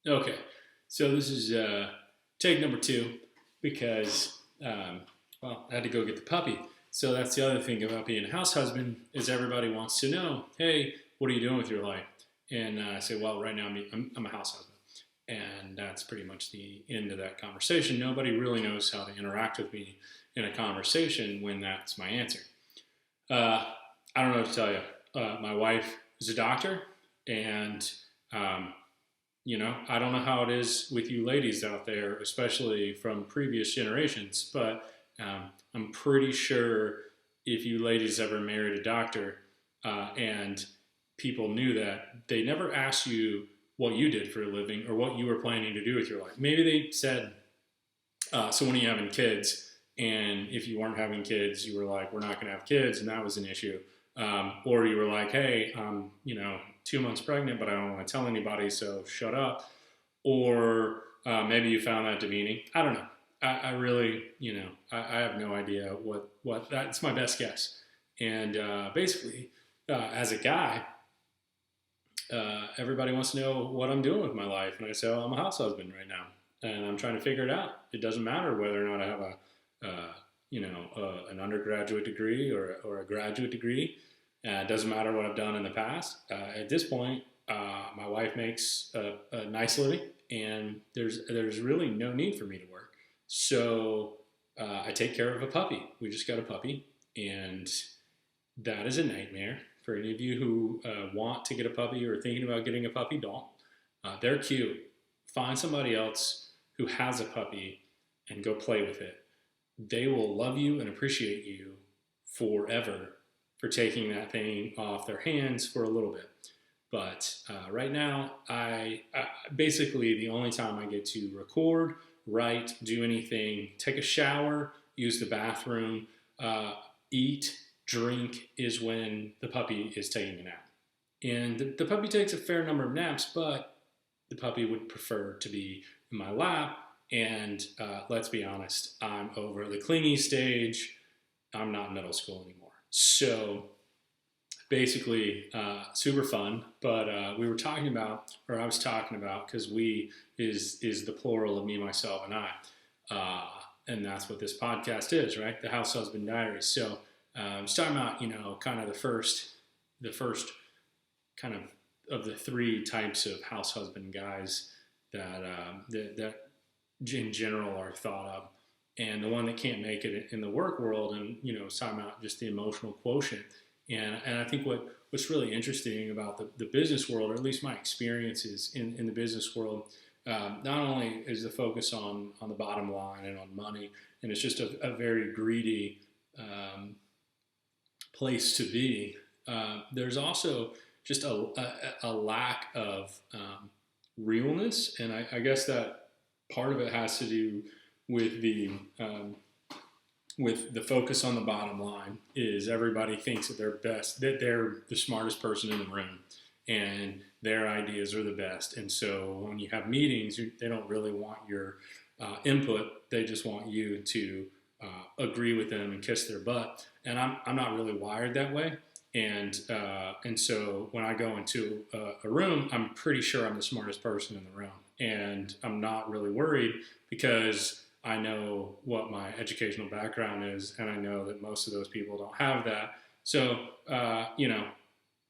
Okay, so this is take number two because, I had to go get the puppy. So that's the other thing about being a house husband is everybody wants to know, hey, what are you doing with your life? And I say, well, right now I'm a house husband. And that's pretty much the end of that conversation. Nobody really knows how to interact with me in a conversation when that's my answer. Uh, I don't know what to tell you. My wife is a doctor, and um, I don't know how it is with you ladies out there, especially from previous generations, but I'm pretty sure if you ladies ever married a doctor and people knew that, they never asked you what you did for a living or what you were planning to do with your life. Maybe they said, so when are you having kids? And if you weren't having kids, you were like, we're not going to have kids, and that was an issue. Or you were like, hey, I'm 2 months pregnant, but I don't want to tell anybody, so shut up. Or maybe you found that demeaning. I don't know. I really, I have no idea what that's my best guess. And basically, as a guy, everybody wants to know what I'm doing with my life, and I say, oh, I'm a house husband right now, and I'm trying to figure it out. It doesn't matter whether or not I have an undergraduate degree or a graduate degree. It doesn't matter what I've done in the past. At this point, my wife makes a nice living, and there's really no need for me to work. So I take care of a puppy. We just got a puppy, and that is a nightmare for any of you who want to get a puppy or thinking about getting a puppy. Don't. They're cute. Find somebody else who has a puppy and go play with it. They will love you and appreciate you forever for taking that thing off their hands for a little bit. But right now, I basically the only time I get to record, write, do anything, take a shower, use the bathroom, eat, drink is when the puppy is taking a nap. And the puppy takes a fair number of naps, but the puppy would prefer to be in my lap. And let's be honest, I'm over the clingy stage. I'm not in middle school anymore. So basically, super fun. But we were talking about, or I was talking about, because we is the plural of me, myself, and I. And that's what this podcast is, right? The House Husband Diaries. So I was talking about, kind of the first kind of the three types of house husband guys that in general are thought of. And the one that can't make it in the work world, and it's talking about just the emotional quotient. And I think what's really interesting about the business world, or at least my experiences in the business world, not only is the focus on the bottom line and on money, and it's just a very greedy place to be. There's also just a lack of realness, and I guess that part of it has to do with the focus on the bottom line. Is everybody thinks that they're best, that they're the smartest person in the room, and their ideas are the best. And so when you have meetings, they don't really want your input. They just want you to agree with them and kiss their butt. And I'm not really wired that way. And so when I go into a room, I'm pretty sure I'm the smartest person in the room, and I'm not really worried because I know what my educational background is, and I know that most of those people don't have that. So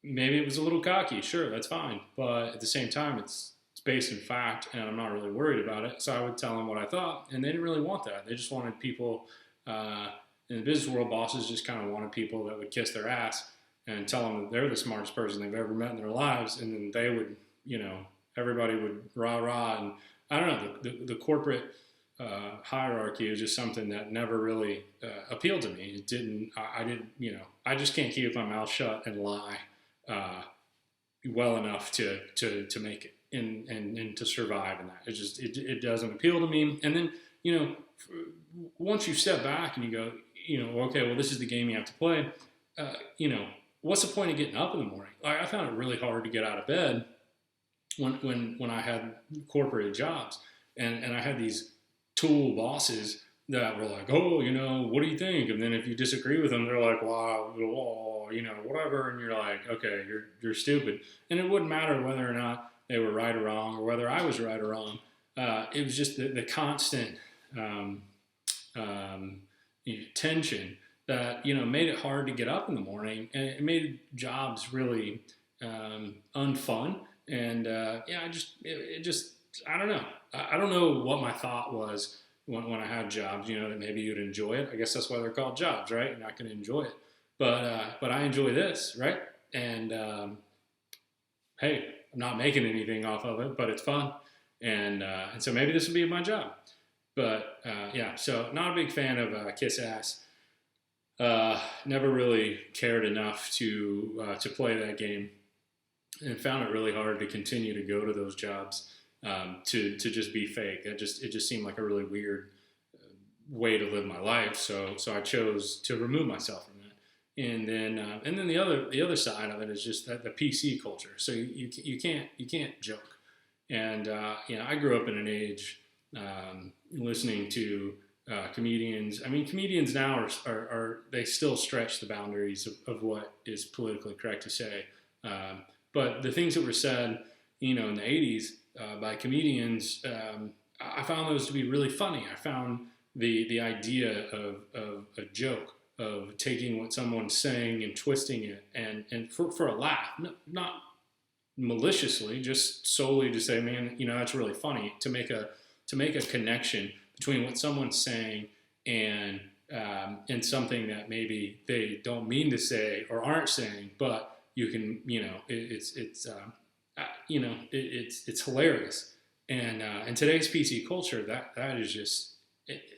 maybe it was a little cocky. Sure, that's fine, but at the same time, it's based in fact, and I'm not really worried about it. So I would tell them what I thought, and they didn't really want that. They just wanted people. In the business world, bosses just kind of wanted people that would kiss their ass and tell them that they're the smartest person they've ever met in their lives, and then they would, everybody would rah rah, and I don't know, the corporate hierarchy is just something that never really appealed to me. It didn't. I didn't. I just can't keep my mouth shut and lie well enough to make it and to survive in that. It doesn't appeal to me. And then once you step back and you go, okay, well, this is the game you have to play. What's the point of getting up in the morning? I found it really hard to get out of bed when I had corporate jobs, and I had these tool bosses that were like, oh, what do you think? And then if you disagree with them, they're like, wow, whatever. And you're like, okay, you're stupid. And it wouldn't matter whether or not they were right or wrong, or whether I was right or wrong. It was just the constant um, tension that made it hard to get up in the morning, and it made jobs really unfun. And it just I don't know. I don't know what my thought was when I had jobs. That maybe you'd enjoy it. I guess that's why they're called jobs, right? You're not going to enjoy it, but I enjoy this, right? And hey, I'm not making anything off of it, but it's fun, and so maybe this will be my job. But yeah, so not a big fan of kiss ass. Never really cared enough to play that game, and found it really hard to continue to go to those jobs, to just be fake. It just seemed like a really weird way to live my life. So I chose to remove myself from that. And then the other side of it is just that the PC culture. So you can't joke. And I grew up in an age listening to comedians. I mean, comedians now are they still stretch the boundaries of what is politically correct to say. But the things that were said, in the 80s by comedians, I found those to be really funny. I found the idea of a joke, of taking what someone's saying and twisting it, and for a laugh, not maliciously, just solely to say, man, that's really funny, to make a connection between what someone's saying and something that maybe they don't mean to say or aren't saying, but you can, it's hilarious. And in today's PC culture, that is just,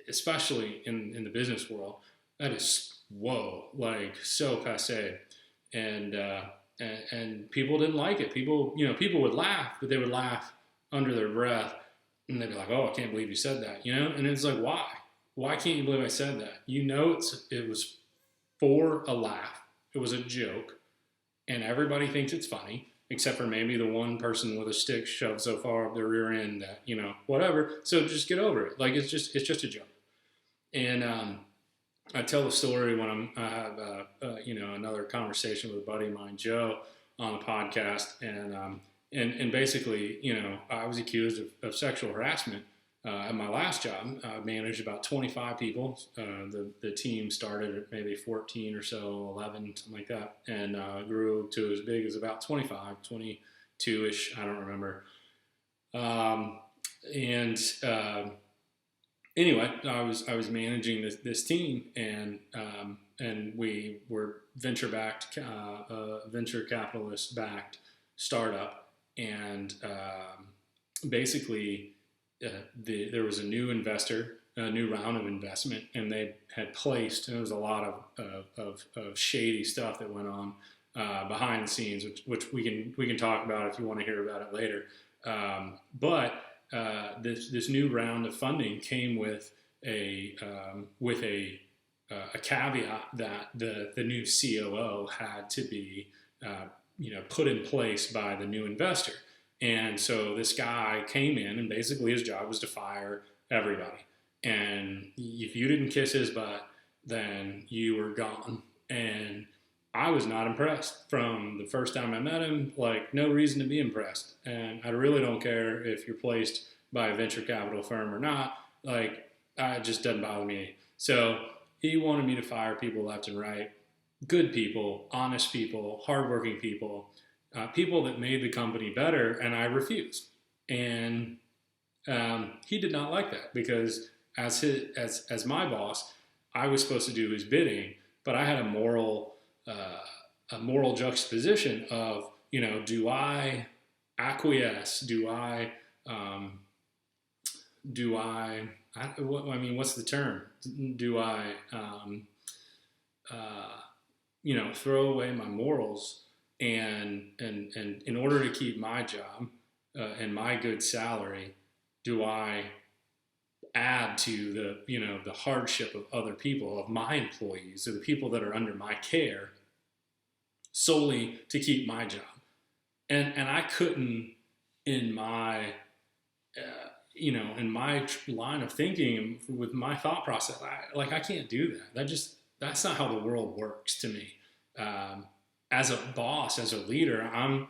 especially in the business world, that is whoa, like so passe. And and people didn't like it. People would laugh, but they would laugh under their breath, and they'd be like, "Oh, I can't believe you said that," And it's like, why? Why can't you believe I said that? It was for a laugh. It was a joke, and everybody thinks it's funny, except for maybe the one person with a stick shoved so far up their rear end that whatever. So just get over it. Like it's just a joke. And I tell the story when I have another conversation with a buddy of mine, Joe, on the podcast, and basically, I was accused of sexual harassment at my last job. I managed about 25 people. The team started at maybe 14 or so, 11, something like that, and grew to as big as about 25, 22-ish, I don't remember. Anyway, I was managing this team, and we were venture capitalist backed startup, and basically there was a new investor, a new round of investment, and they had placed, and there was a lot of shady stuff that went on behind the scenes, which we can talk about if you want to hear about it later. But this new round of funding came with a caveat that the new COO had to be put in place by the new investor. And so this guy came in, and basically his job was to fire everybody. And if you didn't kiss his butt, then you were gone. And I was not impressed from the first time I met him. Like, no reason to be impressed. And I really don't care if you're placed by a venture capital firm or not. Like, it just doesn't bother me. So he wanted me to fire people left and right. Good people, honest people, hardworking people, people that made the company better, and I refused. And he did not like that, because as my boss, I was supposed to do his bidding, but I had a moral juxtaposition of, do I acquiesce? What's the term? Do I, throw away my morals and in order to keep my job and my good salary, do I add to the hardship of other people, of my employees, or the people that are under my care, solely to keep my job? And I couldn't, in my in my line of thinking, with my thought process, I can't do that. That's not how the world works to me. As a boss, as a leader, I'm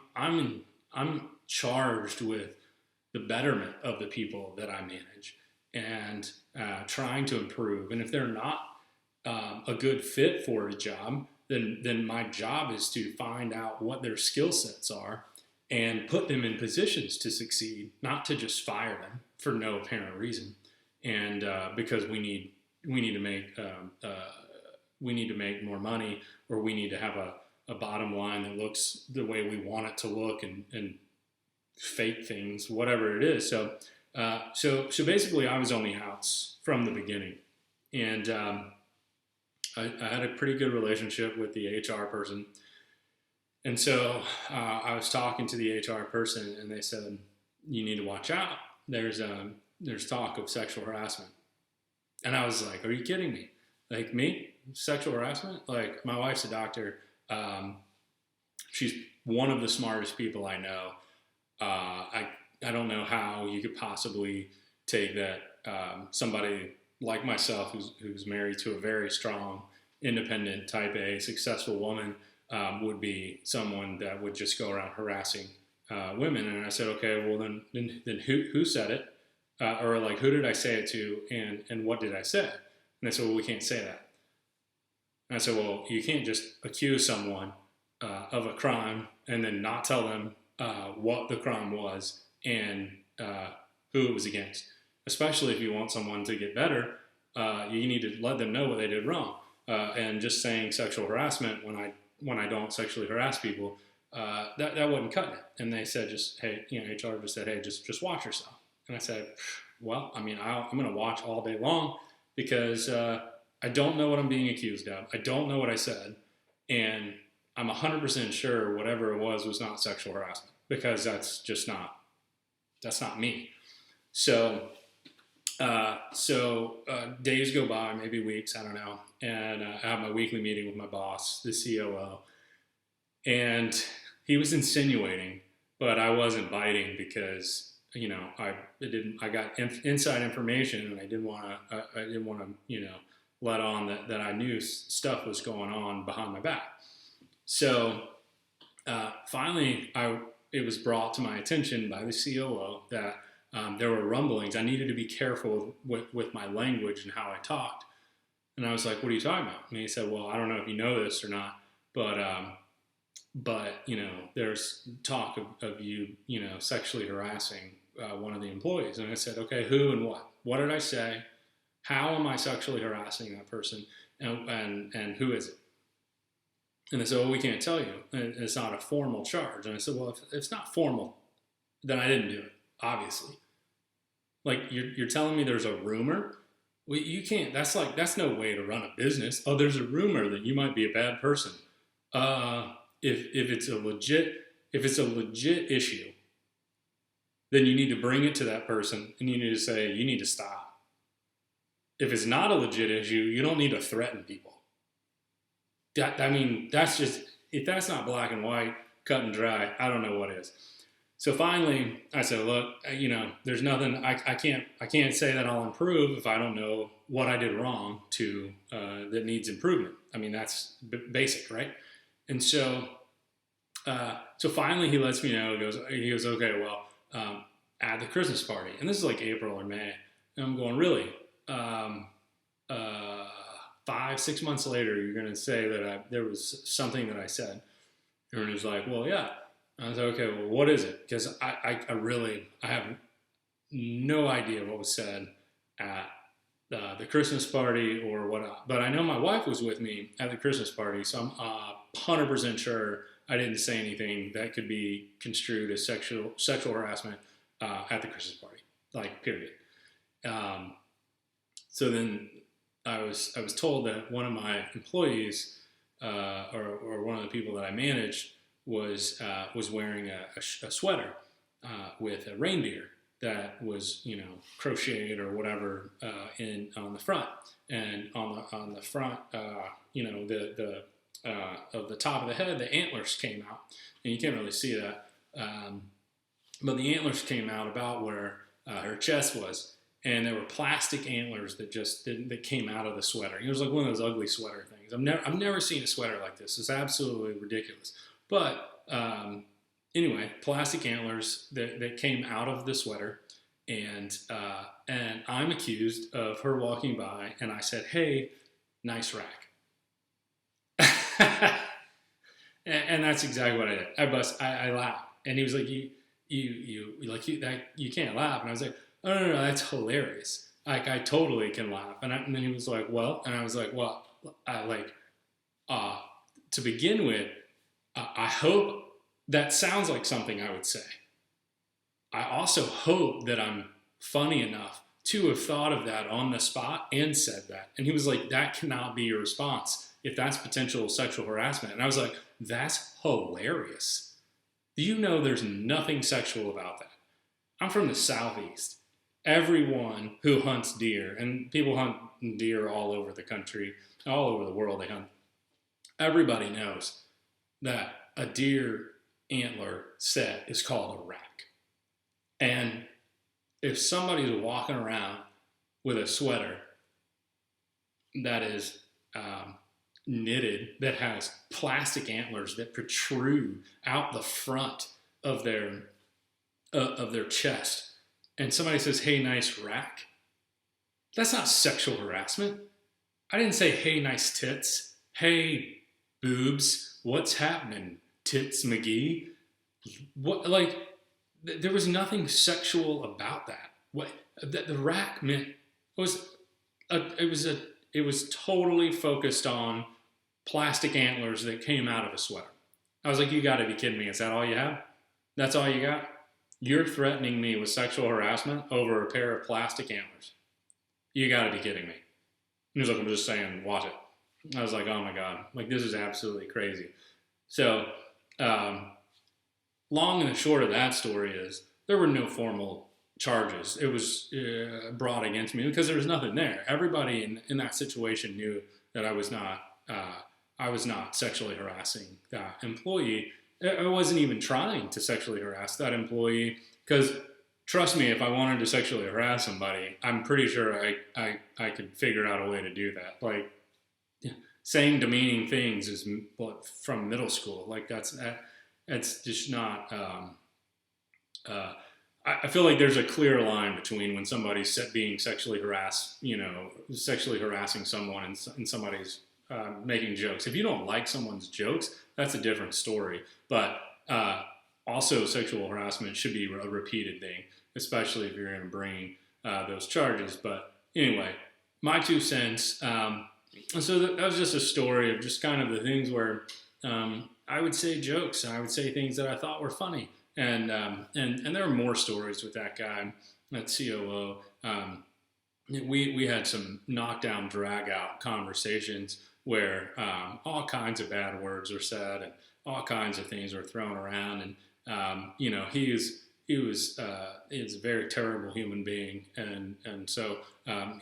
charged with the betterment of the people that I manage and trying to improve. And if they're not a good fit for a job, then my job is to find out what their skill sets are and put them in positions to succeed, not to just fire them for no apparent reason. And because we need to make more money, or we need to have a bottom line that looks the way we want it to look, and fake things, whatever it is. So basically, I was on the outs from the beginning, and I had a pretty good relationship with the HR person. And so I was talking to the HR person, and they said, "You need to watch out. There's talk of sexual harassment." And I was like, "Are you kidding me? Like, me? Sexual harassment?" Like, my wife's a doctor. She's one of the smartest people I know. I don't know how you could possibly take that somebody like myself, who's married to a very strong, independent, type A, successful woman, would be someone that would just go around harassing women. And I said, okay, well then who said it? Or like, who did I say it to, and what did I say? And they said, well, we can't say that. And I said, well, you can't just accuse someone of a crime and then not tell them what the crime was and who it was against. Especially if you want someone to get better, you need to let them know what they did wrong. And just saying sexual harassment when I don't sexually harass people, that wasn't cutting it. And they said, HR just said, hey, just watch yourself. And I said, well, I mean, I'm going to watch all day long because I don't know what I'm being accused of. I don't know what I said. And I'm 100% sure whatever it was not sexual harassment, because that's not me. So days go by, maybe weeks, I don't know. And I have my weekly meeting with my boss, the COO. And he was insinuating, but I wasn't biting because, I got inside information, and I didn't want to, let on that I knew stuff was going on behind my back. So finally, it was brought to my attention by the COO that there were rumblings. I needed to be careful with my language and how I talked. And I was like, what are you talking about? And he said, well, I don't know if you know this or not, but there's talk of you, sexually harassing one of the employees. And I said, okay, who and what? What did I say? How am I sexually harassing that person? And who is it? And they said, well, we can't tell you. And it's not a formal charge. And I said, well, if it's not formal, then I didn't do it, obviously. Like, you're telling me there's a rumor? Well, you can't. That's no way to run a business. Oh, there's a rumor that you might be a bad person. If it's a legit issue, then you need to bring it to that person, and you need to say, you need to stop. If it's not a legit issue, you don't need to threaten people. That's just, if that's not black and white, cut and dry, I don't know what is. So finally, I said, look, there's nothing, I can't say that I'll improve if I don't know what I did wrong that needs improvement. I mean, that's basic, right? And so finally he lets me know, he goes, okay, well, at the Christmas party, and this is like April or May, and I'm going, really? 5-6 months later, you're going to say that there was something that I said? And he's like, well, yeah. I was like, okay, well, what is it? Because I have no idea what was said at the Christmas party or what. But I know my wife was with me at the Christmas party, so I'm 100% sure I didn't say anything that could be construed as sexual harassment at the Christmas party, like, period. So then I was told that one of my employees or one of the people that I managed was wearing a sweater with a reindeer that was crocheted or whatever on the front, and on the front of the top of the head, the antlers came out, and you can't really see that, but the antlers came out about where her chest was. And there were plastic antlers that came out of the sweater. It was like one of those ugly sweater things. I've never seen a sweater like this. It's absolutely ridiculous. But Anyway, plastic antlers that came out of the sweater, and I'm accused of her walking by, and I said, "Hey, nice rack," and that's exactly what I did. I laughed, and he was like, you can't laugh," and I was like, "Oh no, that's hilarious. Like I totally can laugh," and then he was like, "Well," and I was like, "Well, I like uh, to begin with, I hope that sounds like something I would say. I also hope that I'm funny enough to have thought of that on the spot and said that." And he was like, "That cannot be your response if that's potential sexual harassment." And I was like, "That's hilarious. You know, there's nothing sexual about that. I'm from the Southeast. Everyone who hunts deer, and people hunt deer all over the country, all over the world, they hunt. Everybody knows that a deer antler set is called a rack. And if somebody's walking around with a sweater that is knitted, that has plastic antlers that protrude out the front of their chest, and somebody says, "Hey, nice rack," that's not sexual harassment. I didn't say, "Hey, nice tits." "Hey, boobs, what's happening, Tits McGee?" What, like, there was nothing sexual about that. What the rack meant was it was totally focused on plastic antlers that came out of a sweater. I was like, "You got to be kidding me! Is that all you have? That's all you got? You're threatening me with sexual harassment over a pair of plastic antlers? You got to be kidding me!" He was like, "I'm just saying, watch it." I was like, "Oh my god! Like this is absolutely crazy." So, long and the short of that story is there were no formal charges. It was brought against me because there was nothing there. Everybody in that situation knew that I was not sexually harassing that employee. I wasn't even trying to sexually harass that employee because trust me, if I wanted to sexually harass somebody, I'm pretty sure I could figure out a way to do that. Like saying demeaning things is from middle school. Like that's just not. I feel like there's a clear line between when somebody's being sexually harassed, sexually harassing someone, and somebody's making jokes. If you don't like someone's jokes, that's a different story. But also, sexual harassment should be a repeated thing, especially if you're going to bring those charges. But anyway, my 2 cents. So that was just a story of just kind of the things where I would say jokes and I would say things that I thought were funny. And there are more stories with that guy, that COO. We had some knockdown, drag out conversations where all kinds of bad words were said and all kinds of things were thrown around. And he was a very terrible human being, and so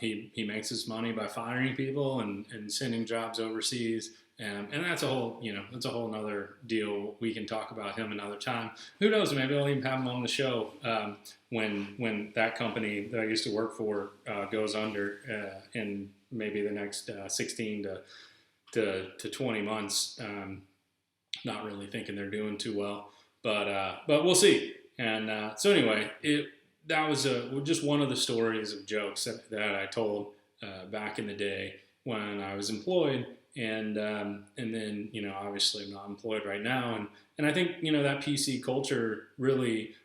he makes his money by firing people and sending jobs overseas. And that's a whole nother deal. We can talk about him another time. Who knows? Maybe I'll even have him on the show when that company that I used to work for goes under in maybe the next 16 to 20 months. Not really thinking they're doing too well, but we'll see. And so anyway, that was just one of the stories of jokes that I told back in the day when I was employed. And then obviously I'm not employed right now, and I think that PC culture really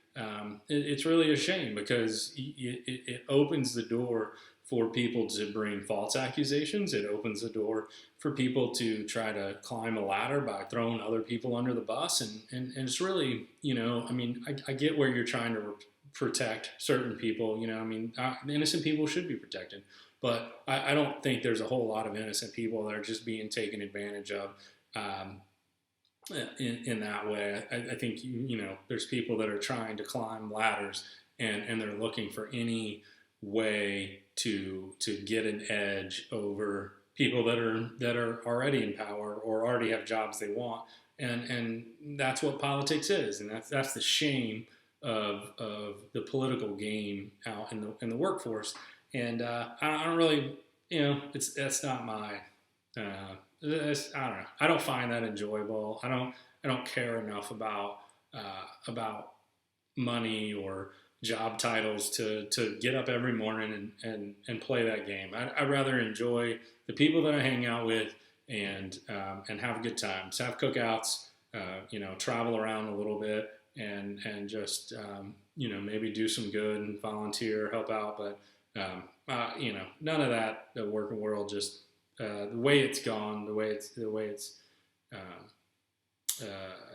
it's really a shame because it opens the door for people to bring false accusations. It opens the door for people to try to climb a ladder by throwing other people under the bus, and it's really I get where you're trying to protect certain people. Innocent people should be protected. But I don't think there's a whole lot of innocent people that are just being taken advantage of in that way. I think there's people that are trying to climb ladders and they're looking for any way to get an edge over people that are already in power or already have jobs they want, and that's what politics is, and that's the shame of the political game out in the workforce. And I don't really, that's not my. I don't know. I don't find that enjoyable. I don't care enough about about money or job titles to get up every morning and play that game. I'd rather enjoy the people that I hang out with and have good times, have cookouts, travel around a little bit and just maybe do some good and volunteer, help out. But none of that. The working world just the way it's gone, the way it's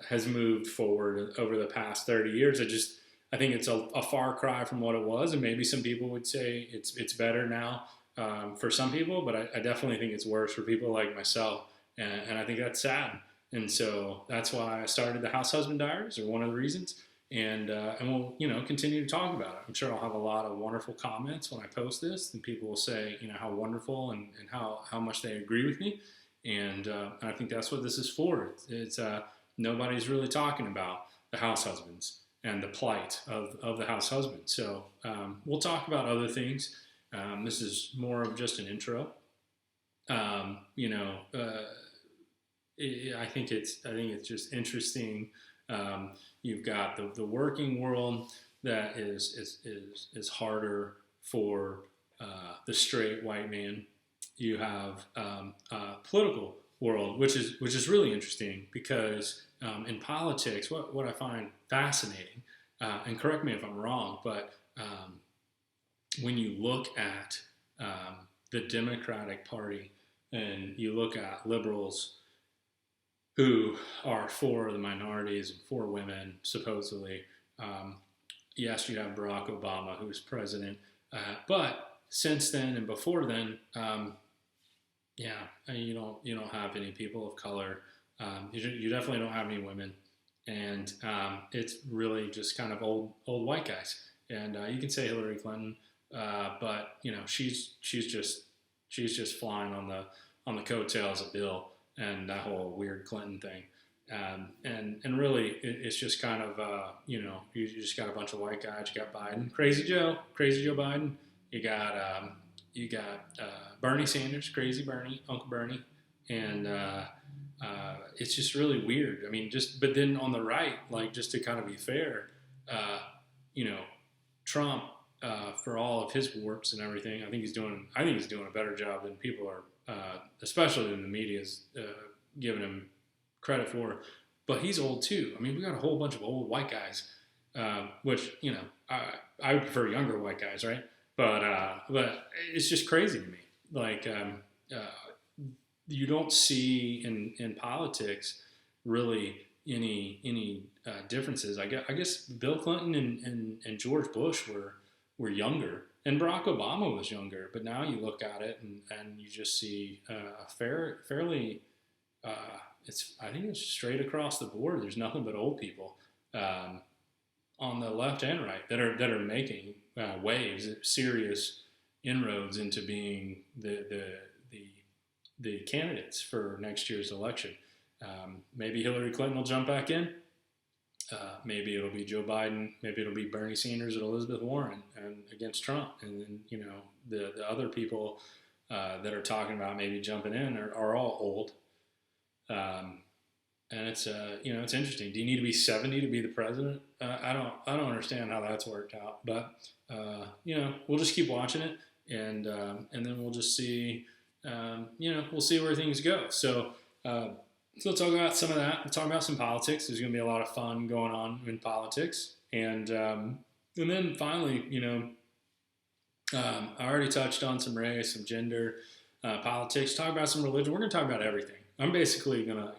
has moved forward over the past 30 years. I think it's a far cry from what it was, and maybe some people would say it's better now for some people, but I definitely think it's worse for people like myself, and I think that's sad. And so that's why I started the House Husband Diaries, or one of the reasons. And we'll continue to talk about it. I'm sure I'll have a lot of wonderful comments when I post this, and people will say how wonderful and how much they agree with me. And I think that's what this is for. It's nobody's really talking about the house husbands and the plight of the house husband. So we'll talk about other things. This is more of just an intro. I think it's just interesting. You've got the working world that is harder for the straight white man. You have political world, which is really interesting because in politics, what I find fascinating, and correct me if I'm wrong, but when you look at the Democratic Party and you look at liberals who are for the minorities and for women, supposedly, yes, you have Barack Obama, who's president, but since then and before then, you don't have any people of color. You definitely don't have any women, and it's really just kind of old white guys. And you can say Hillary Clinton, but she's just flying on the coattails of Bill and that whole weird Clinton thing. And really, it's just kind of you just got a bunch of white guys. You got Biden, crazy Joe Biden. You got Bernie Sanders, crazy Bernie, Uncle Bernie, and it's just really weird. I mean, but then on the right, like just to kind of be fair, Trump, for all of his warts and everything, I think he's doing a better job than people are, especially in the media's giving him credit for. But he's old too. I mean, we got a whole bunch of old white guys, which I would prefer younger white guys, right? But it's just crazy to me. Like you don't see in politics really any differences. I guess Bill Clinton and George Bush were younger, and Barack Obama was younger. But now you look at it and you just see a fairly I think it's straight across the board. There's nothing but old people on the left and right that are making waves, serious inroads into being the candidates for next year's election. Maybe Hillary Clinton will jump back in. Maybe it'll be Joe Biden. Maybe it'll be Bernie Sanders or Elizabeth Warren and against Trump. And then the other people that are talking about maybe jumping in are all old. And it's it's interesting. Do you need to be 70 to be the president? I don't understand how that's worked out. But we'll just keep watching it, and then we'll just see. We'll see where things go. So we'll talk about some of that. We'll talk about some politics. There's going to be a lot of fun going on in politics, and then finally, I already touched on some race, some gender, politics. Talk about some religion. We're going to talk about everything. I'm basically gonna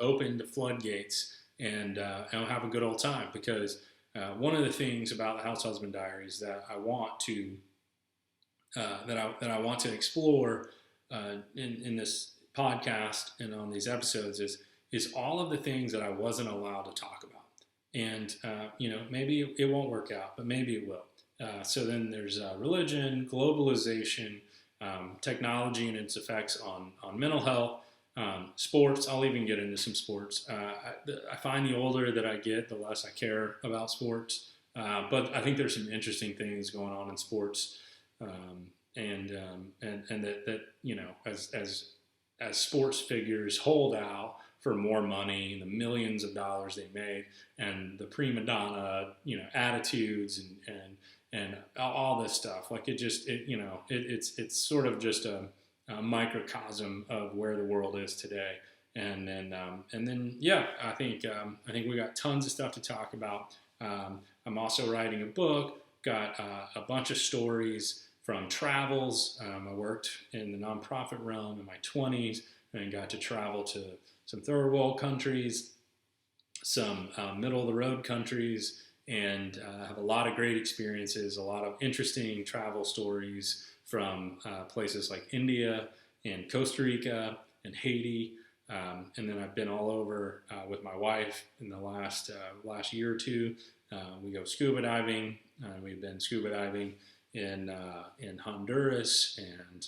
open the floodgates and have a good old time, because one of the things about the House Husband Diaries that I want to explore in this podcast and on these episodes is all of the things that I wasn't allowed to talk about, and maybe it won't work out, but maybe it will. So then there's religion, globalization, technology and its effects on mental health. Sports, I'll even get into some sports. I find the older that I get, the less I care about sports. But I think there's some interesting things going on in sports, and that as sports figures hold out for more money, the millions of dollars they made, and the prima donna, attitudes and all this stuff. Like it's sort of just a microcosm of where the world is today. And then yeah, I think we got tons of stuff to talk about. I'm also writing a book. Got a bunch of stories from travels. I worked in the nonprofit realm in my 20s and got to travel to some third world countries, some middle of the road countries, and have a lot of great experiences, a lot of interesting travel stories from places like India and Costa Rica and Haiti. And then I've been all over with my wife in the last year or two. We go scuba diving. We've been scuba diving in Honduras and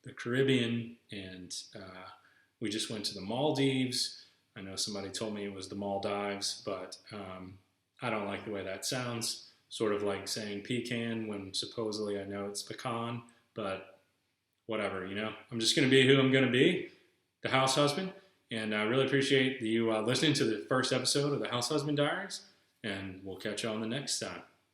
the Caribbean, and we just went to the Maldives. I know somebody told me it was the Maldives, but I don't like the way that sounds. Sort of like saying pecan when supposedly I know it's pecan, but whatever, I'm just going to be who I'm going to be, the house husband. And I really appreciate you listening to the first episode of the House Husband Diaries, and we'll catch you on the next time.